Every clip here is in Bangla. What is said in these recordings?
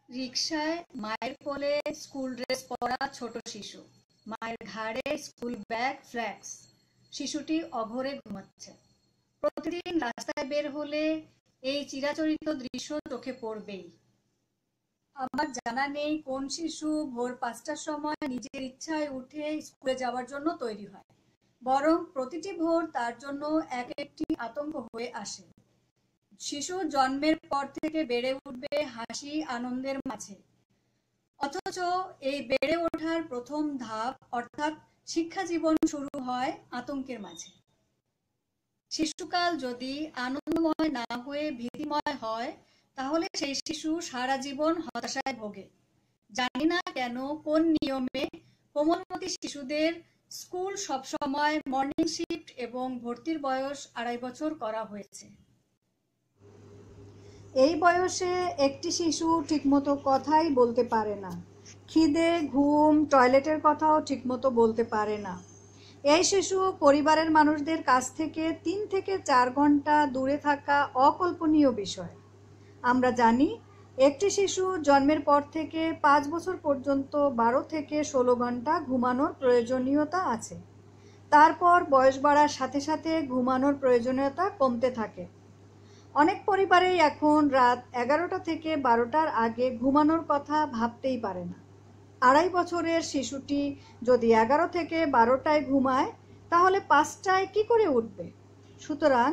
রিকশায় মায়ের কোলে স্কুল ড্রেস পরা ছোট শিশু, মায়ের ঘাড়ে স্কুল ব্যাগ ফ্ল্যাক্স। শিশুটি অঘরে ঘুমাচ্ছে। প্রতিদিন রাস্তায় বের হলে এই চিরাচরিত দৃশ্য চোখে পড়বেই। আমার জানা নেই কোন শিশু ভোর 5টার সময় নিজের ইচ্ছায় উঠে স্কুলে যাওয়ার জন্য তৈরি হয়, বরং প্রতিটি ভোর তার জন্য এক একটি আতঙ্ক হয়ে আসে। শিশু জন্মের পর থেকে বেড়ে উঠবে হাসি আনন্দের মাঝে, অথচ এই বেড়ে ওঠার প্রথম ধাপ অর্থাৎ শিক্ষা জীবন শুরু হয় আতঙ্কের মাঝে। শিশুকাল যদি আনন্দময় না হয়ে ভীতিময় হয়, তাহলে সেই শিশু সারা জীবন হতাশায় ভোগে। জানি না কেন কোন নিয়মে কোমলমতি শিশুদের স্কুল সবসময় মর্নিং শিফট এবং ভর্তির বয়স 2.5 বছর করা হয়েছে। এই বয়সে একটি শিশু ঠিকমতো কথাই বলতে পারে না, খিদে, ঘুম, টয়লেটের কথাও ঠিকমতো বলতে পারে না। এই শিশু পরিবারের মানুষদের কাছ থেকে 3 থেকে 4 ঘন্টা দূরে থাকা অকল্পনীয় বিষয়। আমরা জানি একটি শিশু জন্মের পর থেকে 5 বছর পর্যন্ত 12 থেকে 16 ঘন্টা ঘুমানোর প্রয়োজনীয়তা আছে। তারপর বয়স বাড়ার সাথে সাথে ঘুমানোর প্রয়োজনীয়তা কমতে থাকে। অনেক পরিবারেই এখন রাত 11টা থেকে 12টার আগে ঘুমানোর কথা ভাবতেই পারে না। 2.5 বছরের শিশুটি যদি 11 থেকে 12টায় ঘুমায়, তাহলে 5টায় কি করে উঠবে? সুতরাং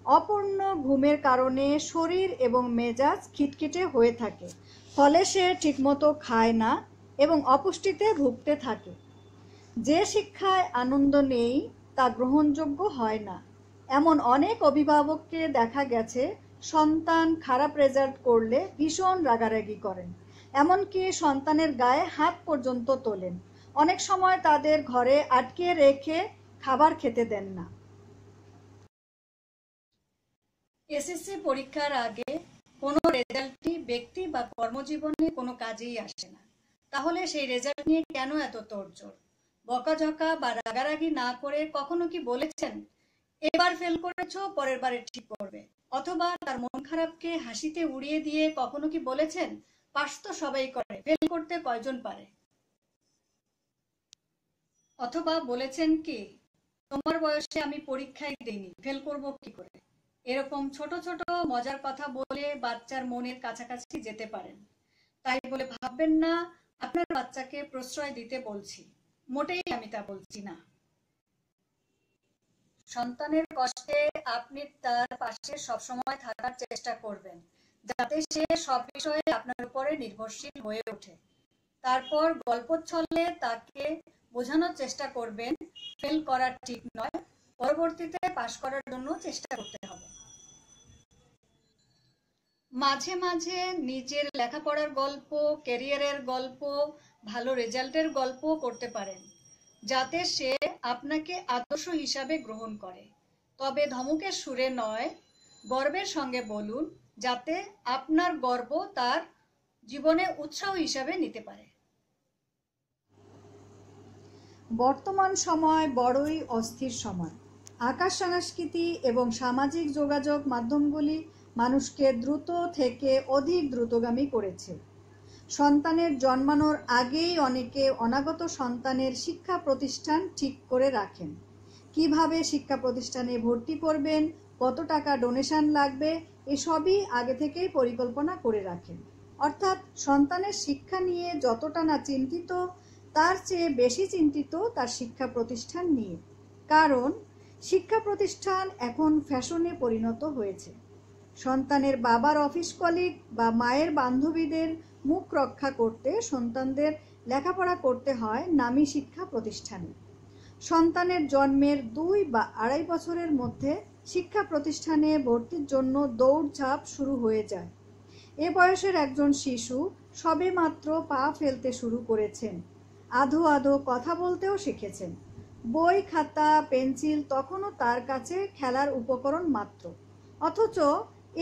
অপূর্ণ ঘুমের কারণে শরীর এবং মেজাজ খিটখিটে হয়ে থাকে, ফলে সে ঠিকমতো খায় না এবং অপুষ্টিতে ভুগতে থাকে। যে শিক্ষায় আনন্দ নেই তা গ্রহণযোগ্য হয় না। এমন অনেক অভিভাবককে দেখা গেছে সন্তান খারাপ রেজাল্ট করলে ভীষণ রাগারাগি করেন, এমনকি সন্তানের গায়ে হাত পর্যন্ত তোলেন। অনেক সময় তাদের ঘরে আটকে রেখে খাবার খেতে দেন না। এসএসসি পরীক্ষার আগে কোনো রেজাল্টই ব্যক্তি বা কর্মজীবনে কোনো কাজেই আসে না। তাহলে সেই রেজাল্ট নিয়ে কেন এত তোড়জোড়? বকাঝকা বা রাগারাগি না করে কখনো কি বলেছেন, এবার ফেল করেছো, পরের বারে ঠিক করবে? অথবা তার মন খারাপকে হাসিতে উড়িয়ে দিয়ে কখনো কি বলেছেন, পাস তো সবাই করে, ফেল করতে কয়জন পারে? অথবা বলেছেন কি, তোমার বয়সে আমি পরীক্ষাই দিইনি, ফেল করব কি করে? এরকম ছোট ছোট মজার কথা বলে বাচ্চার মনের কাছাকাছি যেতে পারেন। তাই বলে ভাববেন না আপনার বাচ্চাকে প্রশ্রয় দিতে বলছি, মোটেই আমি তা বলছি না। সন্তানের কষ্টে আপনি তার পাশে সবসময় থাকার চেষ্টা করবেন, যাতে সে সব বিষয়ে আপনার উপরে নির্ভরশীল হয়ে ওঠে। তারপর গল্প ছলে তাকে বোঝানোর চেষ্টা করবেন ফেল করা ঠিক নয়, পরবর্তীতে পাশ করার জন্য চেষ্টা করতে হবে। মাঝে মাঝে নিজের লেখাপড়ার গল্প, ক্যারিয়ারের গল্প, ভালো রেজাল্টের গল্প করতে পারেন, যাতে সে আপনাকে আদর্শ হিসাবে গ্রহণ করে। তবে ধমকের সুরে নয়, গর্বের সঙ্গে বলুন, যাতে আপনার গর্ব তার জীবনে উৎসাহ হিসাবে নিতে পারে। বর্তমান সময় বড়ই অস্থির সময়। আকাশ সংস্কৃতি এবং সামাজিক যোগাযোগ মাধ্যমগুলি মানুষকে দ্রুত থেকে অধিক দ্রুতগামী করেছে। সন্তানের জন্মানোর আগেই অনেকে অনাগত সন্তানের শিক্ষা প্রতিষ্ঠান ঠিক করে রাখেন। কিভাবে শিক্ষা প্রতিষ্ঠানে ভর্তি করবেন, কত টাকা ডোনেশন লাগবে, এসবই আগে থেকেই পরিকল্পনা করে রাখেন। অর্থাৎ সন্তানের শিক্ষা নিয়ে যতটা না চিন্তিত, তার চেয়ে বেশি চিন্তিত তার শিক্ষা প্রতিষ্ঠান নিয়ে। কারণ শিক্ষা প্রতিষ্ঠান এখন ফ্যাশনে পরিণত হয়েছে। সন্তানের বাবার অফিস কলিগ বা মায়ের বান্ধবীদের মুখ রক্ষা করতে সন্তানদের লেখাপড়া করতে হয় নামী শিক্ষা প্রতিষ্ঠানে। সন্তানের জন্মের 2 বা 2.5 বছরের মধ্যে শিক্ষা প্রতিষ্ঠানে ভর্তির জন্য দৌড়ঝাঁপ শুরু হয়ে যায়। এ বয়সের একজন শিশু সবে মাত্র পা ফেলতে শুরু করেছেন, আধো আধো কথা বলতেও শিখেছেন। বই, খাতা, পেন্সিল তখনও তার কাছে খেলার উপকরণ মাত্র। অথচ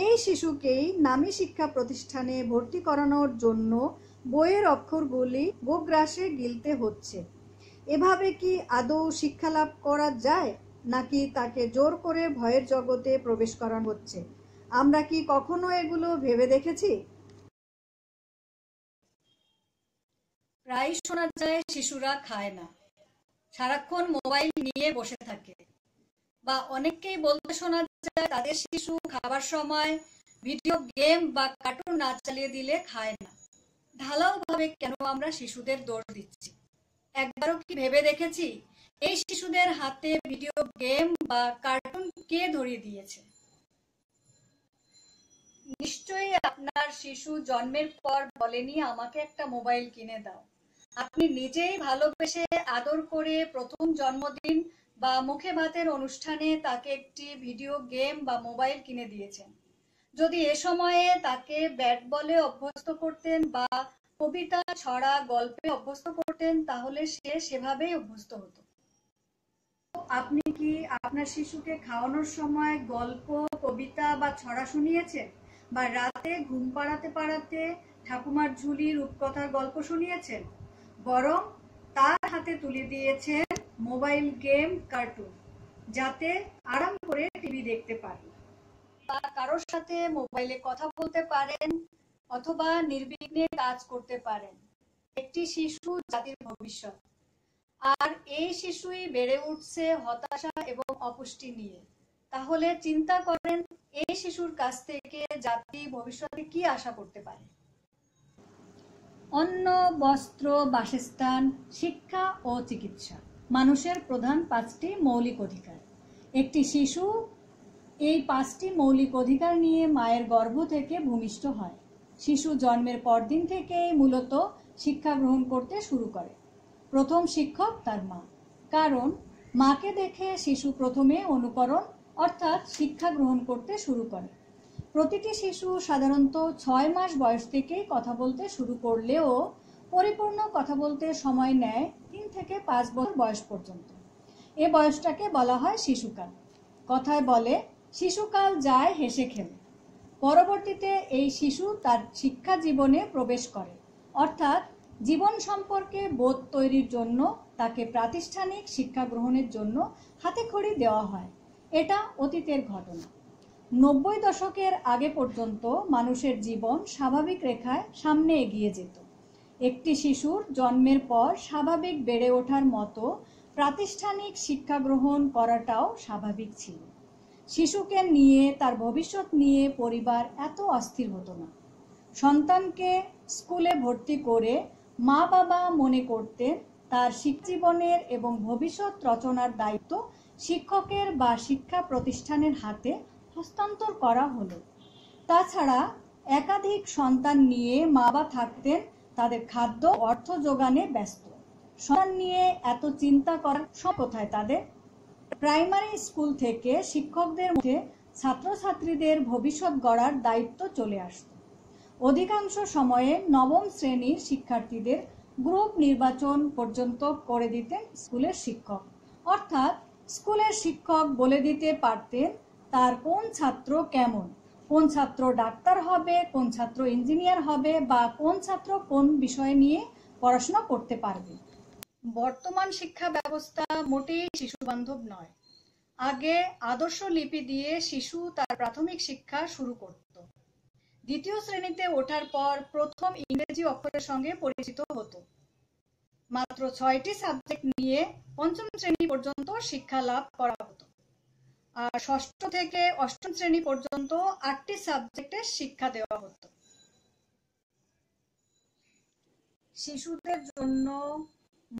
এই শিশুকেই নামী শিক্ষা প্রতিষ্ঠানে ভর্তি করানোর জন্য বইয়ের অক্ষরগুলি গোগ্রাসে গিলতে হচ্ছে। এভাবে কি আদৌ শিক্ষা লাভ করা যায়, নাকি তাকে জোর করে ভয়ের জগতে প্রবেশ করানো হচ্ছে? আমরা কি কখনো এগুলো ভেবে দেখেছি? প্রায় শোনা যায় শিশুরা খায় না, সারাক্ষণ মোবাইল নিয়ে বসে থাকে, বা অনেককেই বলতে শোনা যায় তাদের শিশু খাবার সময় ভিডিও গেম বা কার্টুন না চালিয়ে দিলে খায় না। ঢালাও ভাবে কেন আমরা শিশুদের দোষ দিচ্ছি? একবারও কি ভেবে দেখেছি এই শিশুদের হাতে ভিডিও গেম বা কার্টুন কে ধরিয়ে দিয়েছে? নিশ্চয়ই আপনার শিশু জন্মের পর বলেনি আমাকে একটা মোবাইল কিনে দাও। আপনি নিজেই ভালোবেসে আদর করে প্রথম জন্মদিন বা মুখে ভাতের অনুষ্ঠানে তাকে একটি ভিডিও গেম বা মোবাইল কিনে দিয়েছেন। যদি এ সময়ে তাকে ব্যাট বলে অভ্যস্ত করতেন বা কবিতা, ছড়া, গল্পে অভ্যস্ত করতেন, তাহলে সে সেভাবেই অভ্যস্ত হতো। আপনি কি আপনার শিশুকে খাওয়ানোর সময় গল্প, কবিতা বা ছড়া শুনিয়েছেন, বা রাতে ঘুম পাড়াতে পাড়াতে ঠাকুমার ঝুলি, রূপকথার গল্প শুনিয়েছেন? বরং তার হাতে তুলে দিয়েছেন মোবাইল গেম, কার্টুন, যাতে আরাম করে টিভি দেখতে পারেন বা কারোর সাথে মোবাইলে কথা বলতে পারেন অথবা নির্বিঘ্নে কাজ করতে পারেন। একটি শিশু জাতির ভবিষ্যৎ, আর এই শিশুই বেড়ে উঠছে হতাশা এবং অপুষ্টি নিয়ে। তাহলে চিন্তা করেন এই শিশুর কাছ থেকে জাতি ভবিষ্যতে কি আশা করতে পারে? অন্ন, বস্ত্র, বাসস্থান, শিক্ষা ও চিকিৎসা মানুষের প্রধান 5টি মৌলিক অধিকার। একটি শিশু এই 5টি মৌলিক অধিকার নিয়ে মায়ের গর্ভ থেকে ভূমিষ্ঠ হয়। শিশু জন্মের পরদিন থেকেই মূলত শিক্ষা গ্রহণ করতে শুরু করে। প্রথম শিক্ষক তার মা, কারণ মাকে দেখে শিশু প্রথমে অনুকরণ অর্থাৎ শিক্ষা গ্রহণ করতে শুরু করে। প্রতিটি শিশু সাধারণত 6 মাস বয়স থেকেই কথা বলতে শুরু করলেও পরিপূর্ণ কথা বলতে সময় নেয় 3 থেকে 5 বছর বয়স পর্যন্ত। এ বয়সটাকে বলা হয় শিশুকাল। কথায় বলে শিশুকাল যায় হেসে খেলে। পরবর্তীতে এই শিশু তার শিক্ষা জীবনে প্রবেশ করে, অর্থাৎ জীবন সম্পর্কে বোধ তৈরির জন্য তাকে প্রাতিষ্ঠানিক শিক্ষা গ্রহণের জন্য হাতেখড়ি দেওয়া হয়। এটা অতীতের ঘটনা। 90 দশকের আগে পর্যন্ত মানুষের জীবন স্বাভাবিক রেখায় সামনে এগিয়ে যেত। একটি শিশুর জন্মের পর স্বাভাবিক বেড়ে ওঠার মতো প্রাতিষ্ঠানিক শিক্ষা গ্রহণ করাটাও স্বাভাবিক ছিল। শিশুকে নিয়ে, তার ভবিষ্যৎ নিয়ে পরিবার এত অস্থির হতো না। সন্তানকে স্কুলে ভর্তি করে মা বাবা মনে করতেন তার শিক্ষাজীবনের এবং ভবিষ্যৎ রচনার দায়িত্ব শিক্ষকের বা শিক্ষা প্রতিষ্ঠানের হাতে হস্তান্তর করা হলো। তাছাড়া একাধিক সন্তান নিয়ে মা বাবা থাকতেন তাদের খাদ্য, অর্থ যোগানে ব্যস্ত। সন্তান নিয়ে এত চিন্তা করার সময় কোথায় তাদের? প্রাইমারি স্কুল থেকে শিক্ষকদের মধ্যে ছাত্রছাত্রীদের ভবিষ্যৎ গড়ার দায়িত্ব চলে আসত। অধিকাংশ সময়ে নবম শ্রেণীর শিক্ষার্থীদের গ্রুপ নির্বাচন পর্যন্ত করে দিতেন স্কুলের শিক্ষক, অর্থাৎ স্কুলের শিক্ষক বলে দিতে পারতেন তার কোন ছাত্র কেমন, কোন ছাত্র ডাক্তার হবে, কোন ছাত্র ইঞ্জিনিয়ার হবে, বা কোন ছাত্র কোন বিষয় নিয়ে পড়াশোনা করতে পারবে। বর্তমান শিক্ষা ব্যবস্থা মোটেই শিশু বান্ধব নয়। আগে আদর্শ লিপি দিয়ে শিশু তার প্রাথমিক শিক্ষা শুরু করত। দ্বিতীয় শ্রেণীতে ওঠার পর প্রথম ইংরেজি অক্ষরের সঙ্গে পরিচিত হতো। মাত্র 6টি সাবজেক্ট নিয়ে পঞ্চম শ্রেণী পর্যন্ত শিক্ষা লাভ করা হতো, আর ষষ্ঠ থেকে অষ্টম শ্রেণী পর্যন্ত 8টি সাবজেক্টের শিক্ষা দেওয়া হতো। শিশুদের জন্য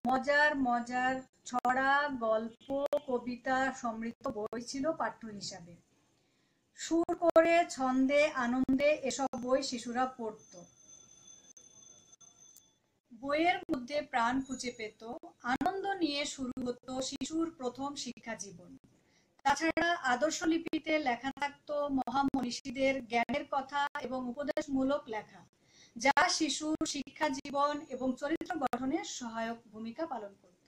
মজার মজার ছড়া, গল্প, কবিতা সমৃদ্ধ বই ছিল পাঠ্য হিসাবে। সুর করে, ছন্দে, আনন্দে এসব বই শিশুরা পড়ত। বইয়ের মধ্যে প্রাণ খুঁজে পেত, আনন্দ নিয়ে শুরু হতো শিশুর প্রথম শিক্ষা জীবন। তাছাড়া আদর্শ লিপিতে লেখা থাকতো মহামনীষীদের জ্ঞানের কথা এবং উপদেশমূলক লেখা, যা শিশুর শিক্ষা জীবন এবং চরিত্র গঠনে সহায়ক ভূমিকা পালন করত।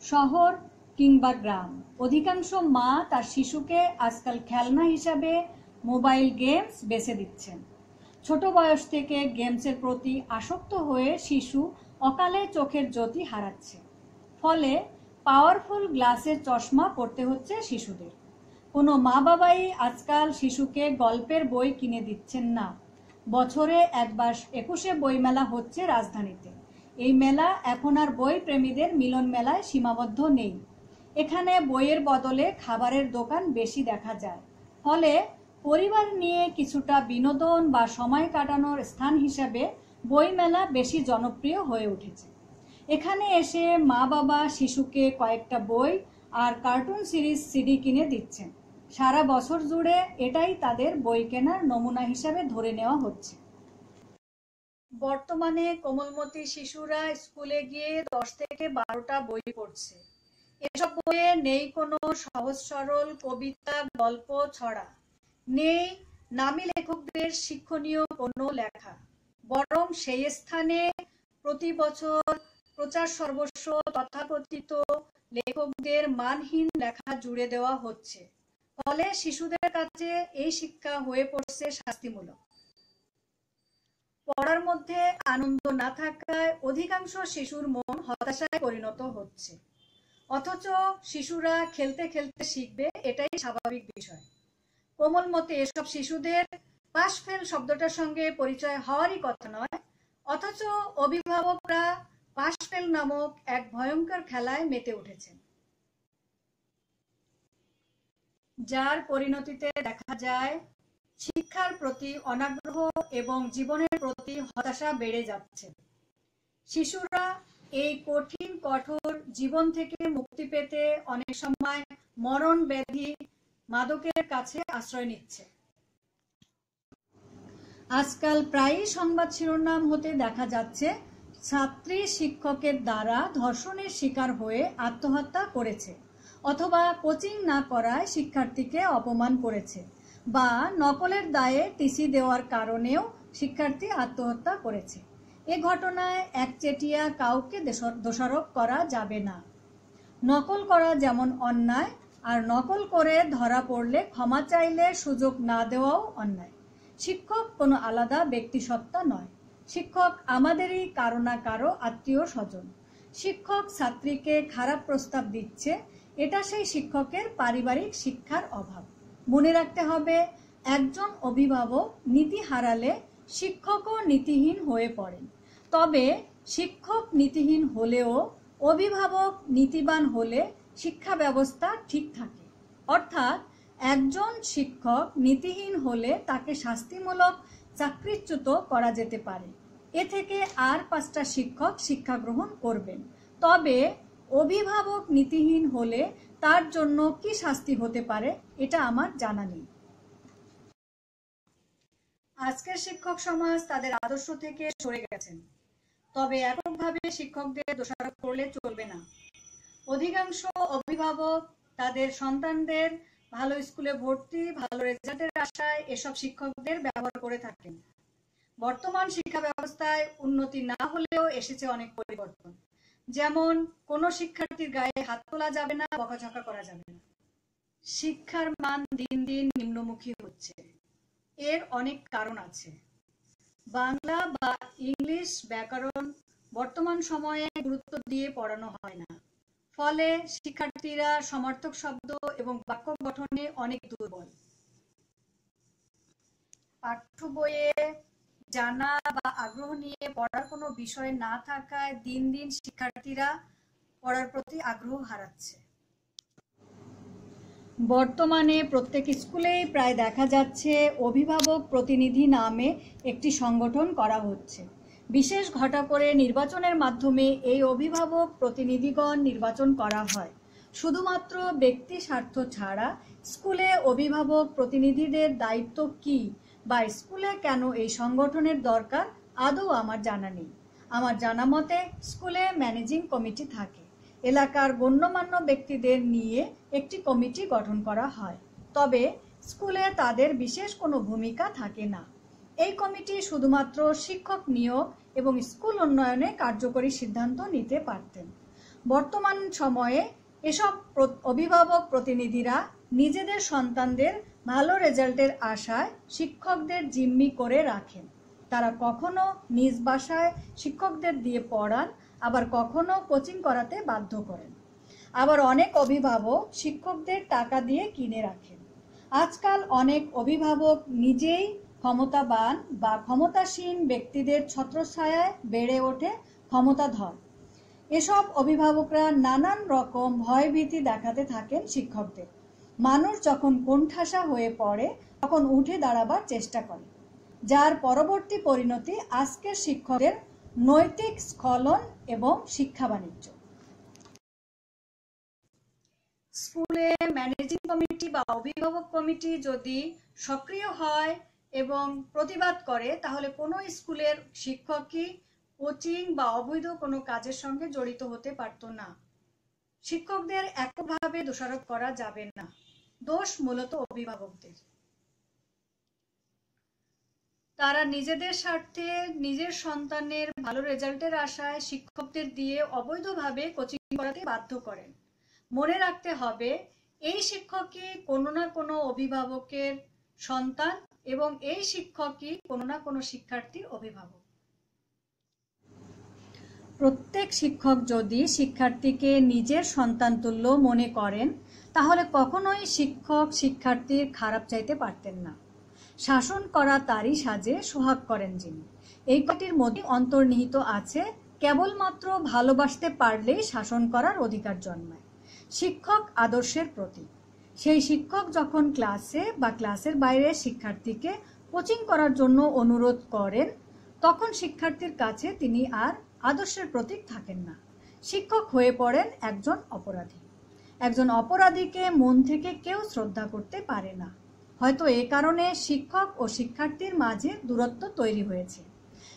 শহর কিংবা গ্রাম, অধিকাংশ মা তার শিশুকে আজকাল খেলনা হিসাবে মোবাইল গেমস বেছে দিচ্ছেন। ছোট বয়স থেকে গেমসের প্রতি আসক্ত হয়ে শিশু অকালে চোখের জ্যোতি হারাচ্ছে। ফলে পাওয়ারফুল গ্লাসের চশমা পড়তে হচ্ছে শিশুদের। কোনো মা বাবাই আজকাল শিশুকে গল্পের বই কিনে দিচ্ছেন না, বছরে একবার 21শে বইমেলা হচ্ছে রাজধানীতে। এই মেলা এখন আর বই প্রেমীদের মিলন মেলায় সীমাবদ্ধ নেই। এখানে বইয়ের বদলে খাবারের দোকান বেশি দেখা যায়। ফলে পরিবার নিয়ে কিছুটা বিনোদন বা সময় কাটানোর স্থান হিসেবে বইমেলা বেশি জনপ্রিয় হয়ে উঠেছে। এখানে এসে মা বাবা শিশুকে কয়েকটা বই আর কার্টুন সিরিজ সিডি কিনে দিচ্ছেন। সারা বছর জুড়ে এটাই তাদের বই কেনার নমুনা হিসাবে ধরে নেওয়া হচ্ছে। বর্তমানে কোমলমতি শিশুরা স্কুলে গিয়ে 10 থেকে 12টা বই পড়ছে। এসব বইয়ে নেই কোনো সহজ সরল কবিতা, গল্প, ছড়া, নেই নামী লেখকদের শিক্ষণীয় কোনো লেখা, বরং সেই স্থানে প্রতি বছর প্রচার সর্বস্ব তথাকথিত লেখকদের মানহীন লেখা জুড়ে দেওয়া হচ্ছে। ফলে শিশুদের কাছে এই শিক্ষা হয়ে পড়ছে শাস্তিমূলক। পড়ার মধ্যে আনন্দ না থাকায় অধিকাংশ শিশুর মন হতাশায় পরিণত হচ্ছে। অথচ শিশুরা খেলতে খেলতে শিখবে, এটাই স্বাভাবিক বিষয়। কোমলমতি এসব শিশুদের পাশ ফেল শব্দটার সঙ্গে পরিচয় হওয়ারই কথা নয়, অথচ অভিভাবকরা পাশ ফেল নামক এক ভয়ঙ্কর খেলায় মেতে উঠেছেন, যার পরিণতিতে দেখা যায় শিক্ষার প্রতি অনাগ্রহ এবং জীবনের প্রতি হতাশা বেড়ে যাচ্ছে। শিশুরা এই কঠিন কঠোর জীবন থেকে মুক্তি পেতে অনেক সময় মরণ ব্যাধি মাদকের কাছে আশ্রয় নিচ্ছে। আজকাল প্রায়ই সংবাদ শিরোনাম হতে দেখা যাচ্ছে ছাত্রী শিক্ষকের দ্বারা ধর্ষণের শিকার হয়ে আত্মহত্যা করেছে, অথবা কোচিং না করায় শিক্ষার্থীকে অপমান করেছে, বা নকলের দায়ে টিসি দেওয়ার কারণেও শিক্ষার্থী আত্মহত্যা করেছে। এ ঘটনায় একচেটিয়া কাউকে দোষারোপ করা যাবে না। নকল করা যেমন অন্যায়, আর নকল করে ধরা পড়লে ক্ষমা চাইলে সুযোগ না দেওয়াও অন্যায়। শিক্ষক কোনো আলাদা ব্যক্তিসত্তা নয়। শিক্ষক আমাদেরই কারো না কারো আত্মীয় স্বজন। শিক্ষক ছাত্রীকে খারাপ প্রস্তাব দিচ্ছে, এটা সেই শিক্ষকের পারিবারিক শিক্ষার অভাব। মনে রাখতে হবে, একজন অভিভাবক নীতি হারালে শিক্ষকও নীতিহীন হয়ে পড়েন। তবে শিক্ষক নীতিহীন হলেও অভিভাবক নীতিবান হলে শিক্ষা ব্যবস্থা ঠিক থাকে। অর্থাৎ একজন শিক্ষক নীতিহীন হলে তাকে শাস্তিমূলক চাকরিচ্যুত করা যেতে পারে। এ থেকে আর 5টা শিক্ষক শিক্ষা গ্রহণ করবেন। তবে অভিভাবক নীতিহীন হলে তার জন্য কি শাস্তি হতে পারে এটা আমার জানা নেই। আজকের শিক্ষক সমাজ তাদের আদর্শ থেকে সরে গেছেন। তবে এককভাবে শিক্ষকদের দোষারোপ করলে চলবে না। অধিকাংশ অভিভাবক তাদের সন্তানদের ভালো স্কুলে ভর্তি, ভালো রেজাল্টের আশায় এসব শিক্ষকদের ব্যবহার করে থাকেন। বর্তমান শিক্ষা ব্যবস্থায় উন্নতি না হলেও এসেছে অনেক পরিবর্তন। যেমন কোনো শিক্ষার্থীর গায়ে হাত তোলা যাবে না, বকাঝকা করা যাবে না। শিক্ষার মান দিন দিন নিম্নমুখী হচ্ছে। এর অনেক কারণ আছে। বাংলা বা ইংলিশ ব্যাকরণ বর্তমান সময়ে গুরুত্ব দিয়ে পড়ানো হয় না। ফলে শিক্ষার্থীরা সমার্থক শব্দ এবং বাক্য গঠনে অনেক দুর্বল। পাঠ্য বইয়ে জানা বা আগ্রহ নিয়ে পড়ার কোনো বিষয় না থাকায় দিন দিন শিক্ষার্থীরা পড়ার প্রতি আগ্রহ হারাচ্ছে। বর্তমানে প্রত্যেক স্কুলেই প্রায় দেখা যাচ্ছে অভিভাবক প্রতিনিধি নামে একটি সংগঠন করা হচ্ছে। বিশেষ ঘটা করে নির্বাচনের মাধ্যমে এই অভিভাবক প্রতিনিধিগণ নির্বাচন করা হয়। শুধুমাত্র ব্যক্তি স্বার্থ ছাড়া স্কুলে অভিভাবক প্রতিনিধিদের দায়িত্ব কি বা স্কুলে কেন এই সংগঠনের দরকার আদৌ আমার জানা নেই। আমার জানা মতে স্কুলে ম্যানেজিং কমিটি থাকে। এলাকার গণ্যমান্য ব্যক্তিদের নিয়ে একটি কমিটি গঠন করা হয়। তবে স্কুলে তাদের বিশেষ কোনো ভূমিকা থাকে না। এই কমিটি শুধুমাত্র শিক্ষক নিয়োগ এবং স্কুল উন্নয়নে কার্যকরী সিদ্ধান্ত নিতে পারতেন। বর্তমান সময়ে এসব অভিভাবক প্রতিনিধিরা নিজেদের সন্তানদের ভালো রেজাল্টের আশায় শিক্ষকদের জিম্মি করে রাখেন। তারা কখনো নিজ বাসায় শিক্ষকদের দিয়ে পড়ান, আবার কখনো কোচিং করাতে বাধ্য করেন। আবার অনেক অভিভাবক শিক্ষকদের টাকা দিয়ে কিনে রাখেন। আজকাল অনেক অভিভাবক নিজেই ক্ষমতাবান বা ক্ষমতাসীন ব্যক্তিদের ছত্রছায়ায় বেড়ে ওঠে ক্ষমতাধর। এসব অভিভাবকরা নানান রকম ভয়ভীতি দেখাতে থাকেন শিক্ষকদের। মানুষ যখন কোণঠাসা হয়ে পড়ে তখন উঠে দাঁড়াবার চেষ্টা করে, যার পরবর্তী পরিণতি আজকের শিক্ষকদের নৈতিক স্খলন এবং শিক্ষা বাণিজ্য। স্কুলে ম্যানেজিং কমিটি বা অভিভাবক কমিটি যদি সক্রিয় হয় এবং প্রতিবাদ করে, তাহলে কোনো স্কুলের শিক্ষকই কোচিং বা অবৈধ কোনো কাজের সঙ্গে জড়িত হতে পারত না। শিক্ষকদের এককভাবে দোষারোপ করা যাবে না, দোষ মূলত অভিভাবকদের। তারা নিজেদের স্বার্থে নিজের সন্তানের ভালো রেজাল্টের আশায় শিক্ষকদের দিয়ে অবৈধভাবে কোচিং করাতে বাধ্য করেন। মনে রাখতে হবে, এই শিক্ষকই কোনো না কোনো অভিভাবকের সন্তান এবং এই শিক্ষকই কোনো না কোনো শিক্ষার্থীর অভিভাবক। প্রত্যেক শিক্ষক যদি শিক্ষার্থীকে নিজের সন্তানতুল্য মনে করেন, তাহলে কখনোই শিক্ষক শিক্ষার্থীর খারাপ চাইতে পারতেন না। শাসন করা তারই সাজে সোহাগ করেন যিনি, এই কথাটির মধ্যে অন্তর্নিহিত আছে কেবলমাত্র ভালোবাসতে পারলেই শাসন করার অধিকার জন্মায়। শিক্ষক আদর্শের প্রতীক। সেই শিক্ষক যখন ক্লাসে বা ক্লাসের বাইরে শিক্ষার্থীকে কোচিং করার জন্য অনুরোধ করেন, তখন শিক্ষার্থীর কাছে তিনি আর আদর্শের প্রতীক থাকেন না, শিক্ষক হয়ে পড়েন একজন অপরাধী। একজন অপরাধীকে মন থেকে কেউ শ্রদ্ধা করতে পারে না। হয়তো এ কারণে শিক্ষক ও শিক্ষার্থীর মাঝে দূরত্ব তৈরি হয়েছে,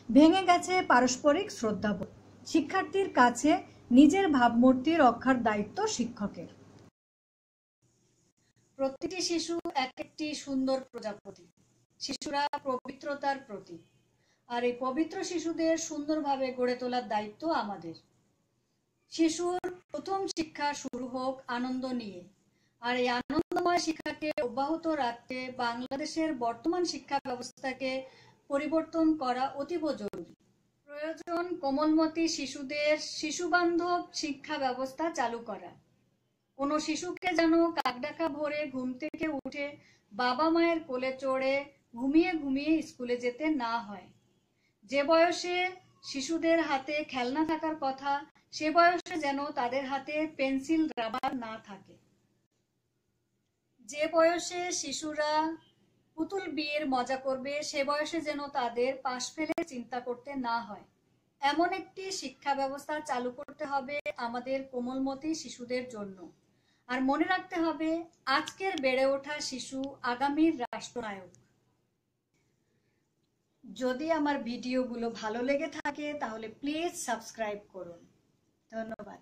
ভেঙে গেছে পারস্পরিক শ্রদ্ধাবোধ। শিক্ষার্থীর কাছে নিজের ভাবমূর্তি রক্ষার দায়িত্ব শিক্ষকের। প্রতিটি শিশু এক একটি সুন্দর প্রজাপতি। শিশুরা পবিত্রতার প্রতীক, আর এই পবিত্র শিশুদের সুন্দরভাবে গড়ে তোলার দায়িত্ব আমাদের। শিশুর প্রথম শিক্ষা শুরু হোক আনন্দ নিয়ে, আর এই আনন্দময় শিক্ষাকে অব্যাহত রাখতে বাংলাদেশের বর্তমান শিক্ষা ব্যবস্থাকে পরিবর্তন করা অতীব জরুরি। প্রয়োজন কোমলমতি শিশুদের শিশুবান্ধব শিক্ষা ব্যবস্থা চালু করা। কোনো শিশুকে যেন কাকডাকা ভোরে ঘুম থেকে উঠে বাবা মায়ের কোলে চড়ে ঘুমিয়ে ঘুমিয়ে স্কুলে যেতে না হয়। যে বয়সে শিশুদের হাতে খেলনা থাকার কথা, সে বয়সে যেন তাদের হাতে পেন্সিল রাবার না থাকে। যে বয়সে শিশুরা পুতুল বিয়ের মজা করবে, সে বয়সে যেন তাদের পাশ ফেলে চিন্তা করতে না হয়। এমন একটি শিক্ষা ব্যবস্থা চালু করতে হবে আমাদের কোমলমতি শিশুদের জন্য। আর মনে রাখতে হবে, আজকের বেড়ে ওঠা শিশু আগামীর রাষ্ট্রনায়ক। যদি আমার ভিডিওগুলো ভালো লেগে থাকে তাহলে প্লিজ সাবস্ক্রাইব করুন। ধন্যবাদ।